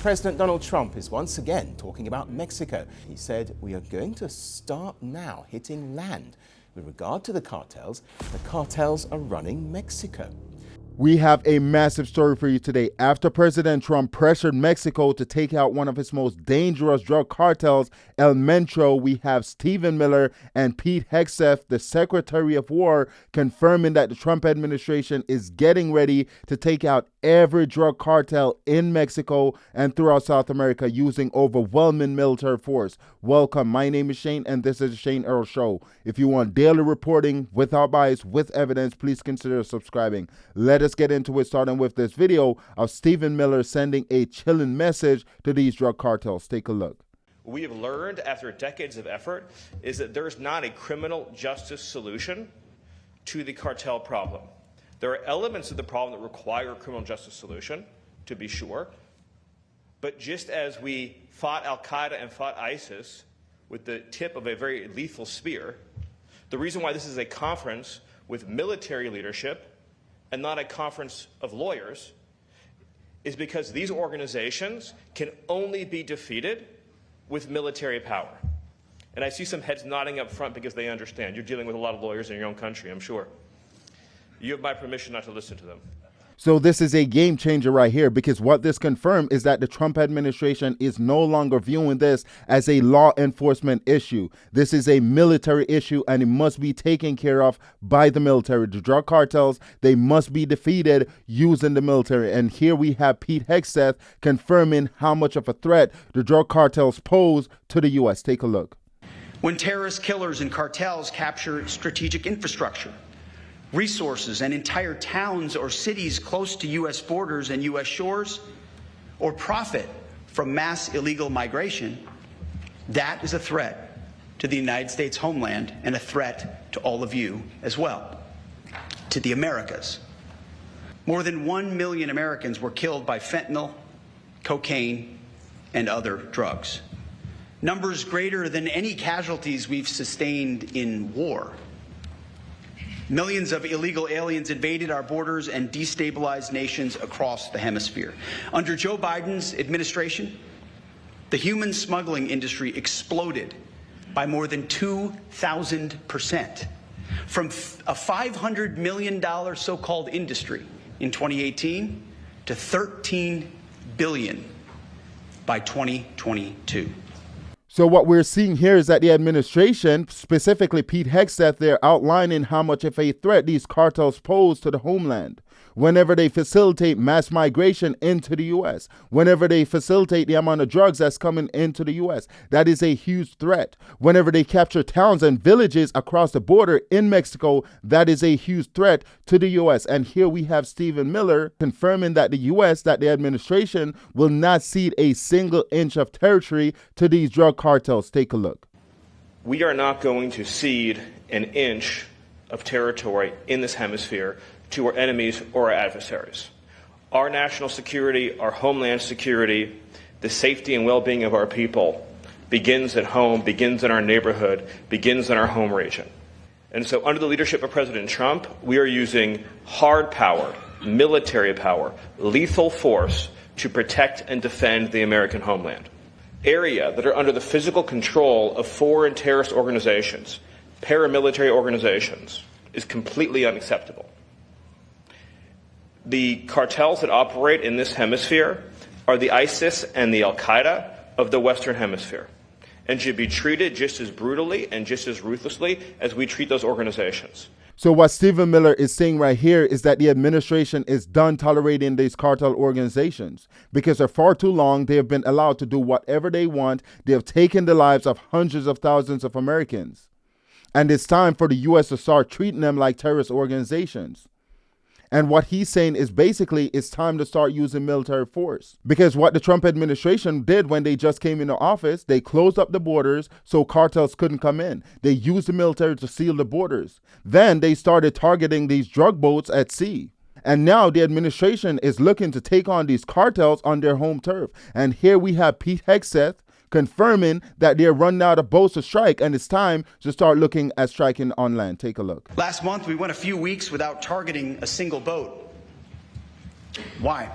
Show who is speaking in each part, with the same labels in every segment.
Speaker 1: President Donald Trump is once again talking about Mexico. He said, "We are going to start now hitting land. With regard to the cartels are running Mexico."
Speaker 2: We have a massive story for you today. After President Trump pressured Mexico to take out one of its most dangerous drug cartels, El Mencho, we have Stephen Miller and Pete Hegseth, the Secretary of War, confirming that the Trump administration is getting ready to take out every drug cartel in Mexico and throughout South America using overwhelming military force. Welcome. My name is Shane, and this is the Shane Earl Show. If you want daily reporting without bias, with evidence, please consider subscribing. Let us get into it, starting with this video of Stephen Miller sending a chilling message to these drug cartels. Take a look.
Speaker 3: What we have learned after decades of effort is that there's not a criminal justice solution to the cartel problem. There are elements of the problem that require a criminal justice solution, to be sure. But just as we fought al-Qaeda and fought ISIS with the tip of a very lethal spear, the reason why this is a conference with military leadership and not a conference of lawyers is because these organizations can only be defeated with military power. And I see some heads nodding up front because they understand. You're dealing with a lot of lawyers in your own country, I'm sure. You have my permission not to listen to them.
Speaker 2: So this is a game changer right here, because what this confirmed is that the Trump administration is no longer viewing this as a law enforcement issue. This is a military issue, and it must be taken care of by the military. The drug cartels, they must be defeated using the military. And here we have Pete Hegseth confirming how much of a threat the drug cartels pose to the U.S. Take a look.
Speaker 4: When terrorist killers and cartels capture strategic infrastructure, resources, and entire towns or cities close to U.S. borders and U.S. shores, or profit from mass illegal migration, that is a threat to the United States homeland and a threat to all of you as well, to the Americas. More than 1 million Americans were killed by fentanyl, cocaine, and other drugs. Numbers greater than any casualties we've sustained in war. Millions of illegal aliens invaded our borders and destabilized nations across the hemisphere. Under Joe Biden's administration, the human smuggling industry exploded by more than 2,000%, from a $500 million so-called industry in 2018 to $13 billion by 2022.
Speaker 2: So what we're seeing here is that the administration, specifically Pete Hegseth, they're outlining how much of a threat these cartels pose to the homeland. Whenever they facilitate mass migration into the U.S., whenever they facilitate the amount of drugs that's coming into the U.S., that is a huge threat. Whenever they capture towns and villages across the border in Mexico, that is a huge threat to the U.S. And here we have Stephen Miller confirming that the U.S., that the administration will not cede a single inch of territory to these drug cartels. Take a look.
Speaker 3: We are not going to cede an inch of territory in this hemisphere to our enemies or our adversaries. Our national security, our homeland security, the safety and well-being of our people begins at home, begins in our neighborhood, begins in our home region. And so under the leadership of President Trump, we are using hard power, military power, lethal force to protect and defend the American homeland. Area that are under the physical control of foreign terrorist organizations, paramilitary organizations, is completely unacceptable. The cartels that operate in this hemisphere are the ISIS and the al-Qaeda of the Western Hemisphere, and should be treated just as brutally and just as ruthlessly as we treat those organizations.
Speaker 2: So what Stephen Miller is saying right here is that the administration is done tolerating these cartel organizations, because for far too long they have been allowed to do whatever they want. They have taken the lives of hundreds of thousands of Americans. And it's time for the U.S. to start treating them like terrorist organizations. And what he's saying is basically it's time to start using military force. Because what the Trump administration did when they just came into office, they closed up the borders so cartels couldn't come in. They used the military to seal the borders. Then they started targeting these drug boats at sea. And now the administration is looking to take on these cartels on their home turf. And here we have Pete Hegseth confirming that they're running out of boats to strike, and it's time to start looking at striking on land. Take a look.
Speaker 4: Last month, we went a few weeks without targeting a single boat. Why?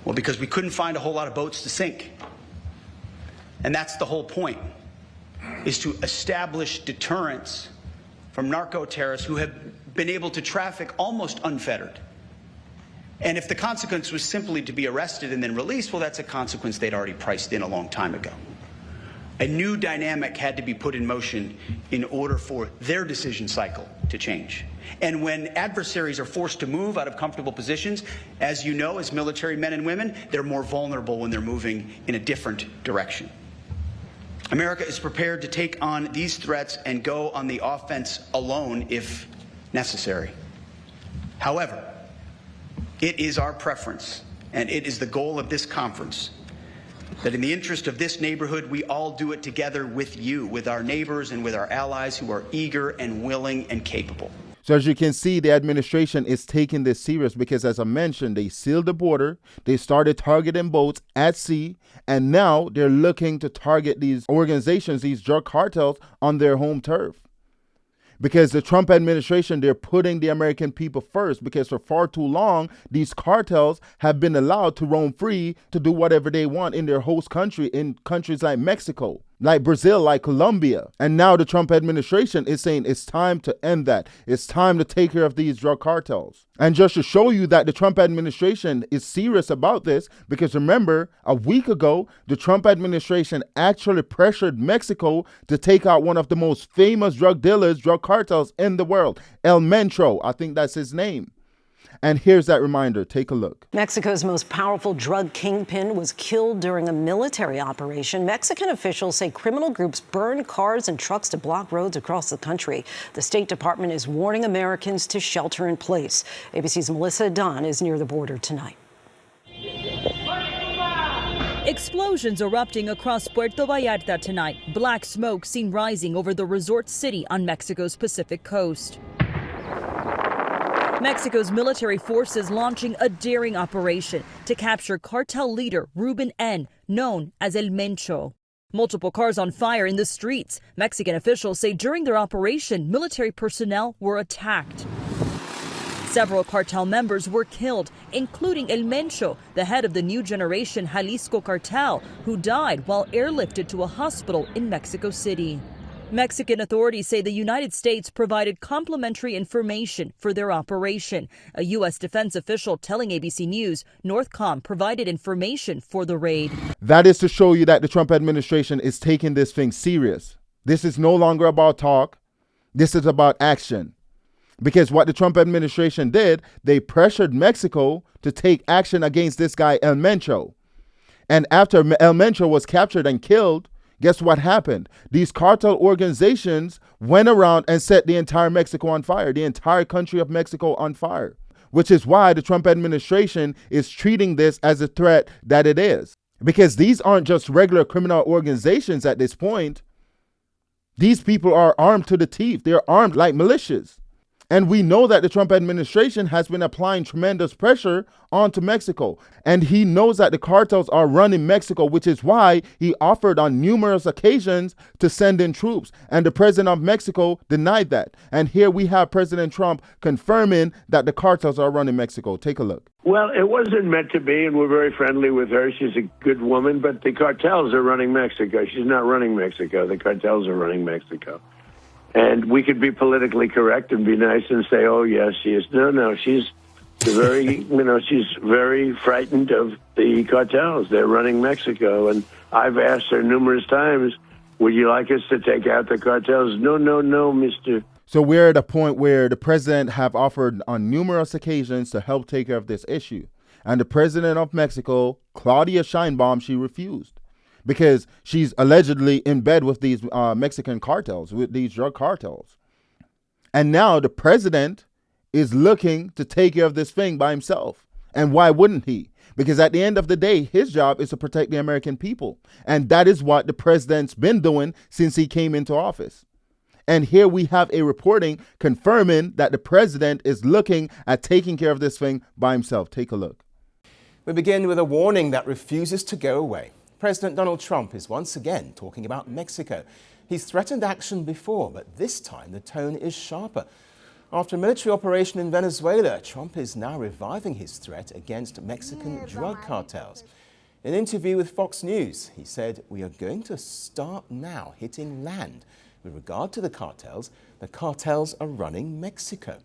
Speaker 4: Well, because we couldn't find a whole lot of boats to sink. And that's the whole point, is to establish deterrence from narco-terrorists who have been able to traffic almost unfettered. And if the consequence was simply to be arrested and then released, well, that's a consequence they'd already priced in a long time ago. A new dynamic had to be put in motion in order for their decision cycle to change. And when adversaries are forced to move out of comfortable positions, as you know, as military men and women, they're more vulnerable when they're moving in a different direction. America is prepared to take on these threats and go on the offense alone if necessary. However, it is our preference, and it is the goal of this conference, that in the interest of this neighborhood, we all do it together with you, with our neighbors and with our allies who are eager and willing and capable.
Speaker 2: So as you can see, the administration is taking this serious because, as I mentioned, they sealed the border, they started targeting boats at sea, and now they're looking to target these organizations, these drug cartels, on their home turf. Because the Trump administration, they're putting the American people first, because for far too long, these cartels have been allowed to roam free to do whatever they want in their host country, in countries like Mexico, like Brazil, like Colombia. And now the Trump administration is saying it's time to end that. It's time to take care of these drug cartels. And just to show you that the Trump administration is serious about this, because remember, a week ago, the Trump administration actually pressured Mexico to take out one of the most famous drug dealers, drug cartels in the world, El Mencho. I think that's his name. And here's that reminder. Take a look.
Speaker 5: Mexico's most powerful drug kingpin was killed during a military operation. Mexican officials say criminal groups burned cars and trucks to block roads across the country. The State Department is warning Americans to shelter in place. ABC's Melissa Dunn is near the border tonight.
Speaker 6: Explosions erupting across Puerto Vallarta tonight. Black smoke seen rising over the resort city on Mexico's Pacific coast. Mexico's military forces launching a daring operation to capture cartel leader Ruben N., known as El Mencho. Multiple cars on fire in the streets. Mexican officials say during their operation, military personnel were attacked. Several cartel members were killed, including El Mencho, the head of the new generation Jalisco cartel, who died while airlifted to a hospital in Mexico City. Mexican authorities say the United States provided complimentary information for their operation. A U.S. defense official telling ABC News Northcom provided information for the raid.
Speaker 2: That is to show you that the Trump administration is taking this thing serious. This is no longer about talk. This is about action. Because what the Trump administration did, they pressured Mexico to take action against this guy, El Mencho. And after El Mencho was captured and killed, guess what happened? These cartel organizations went around and set the entire Mexico on fire, the entire country of Mexico on fire, which is why the Trump administration is treating this as a threat that it is. Because these aren't just regular criminal organizations at this point. These people are armed to the teeth. They're armed like militias. And we know that the Trump administration has been applying tremendous pressure onto Mexico. And he knows that the cartels are running Mexico, which is why he offered on numerous occasions to send in troops. And the president of Mexico denied that. And here we have President Trump confirming that the cartels are running Mexico. Take a look.
Speaker 7: Well, it wasn't meant to be, and we're very friendly with her. She's a good woman, but the cartels are running Mexico. She's not running Mexico. The cartels are running Mexico. And we could be politically correct and be nice and say, oh, yes, she is. No, she's very, she's very frightened of the cartels. They're running Mexico. And I've asked her numerous times, would you like us to take out the cartels? No, mister.
Speaker 2: So we're at a point where the president have offered on numerous occasions to help take care of this issue. And the president of Mexico, Claudia Sheinbaum, she refused. Because she's allegedly in bed with these Mexican cartels, with these drug cartels. And now the president is looking to take care of this thing by himself. And why wouldn't he? Because at the end of the day, his job is to protect the American people. And that is what the president's been doing since he came into office. And here we have a reporting confirming that the president is looking at taking care of this thing by himself. Take a look.
Speaker 1: We begin with a warning that refuses to go away. President Donald Trump is once again talking about Mexico. He's threatened action before, but this time the tone is sharper. After a military operation in Venezuela, Trump is now reviving his threat against Mexican drug cartels. In an interview with Fox News, he said, "We are going to start now hitting land. With regard to the cartels are running Mexico."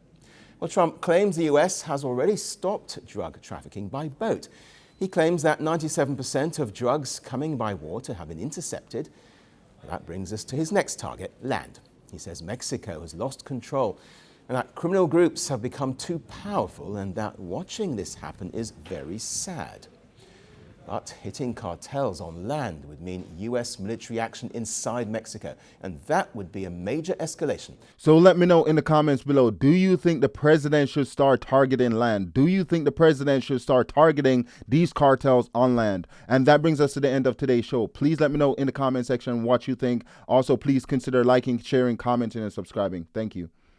Speaker 1: Well, Trump claims the US has already stopped drug trafficking by boat. He claims that 97% of drugs coming by water have been intercepted. That brings us to his next target, land. He says Mexico has lost control and that criminal groups have become too powerful and that watching this happen is very sad. But hitting cartels on land would mean US military action inside Mexico, and that would be a major escalation.
Speaker 2: So let me know in the comments below, do you think the president should start targeting land? Do you think the president should start targeting these cartels on land? And that brings us to the end of today's show. Please let me know in the comment section what you think. Also, please consider liking, sharing, commenting, and subscribing. Thank you.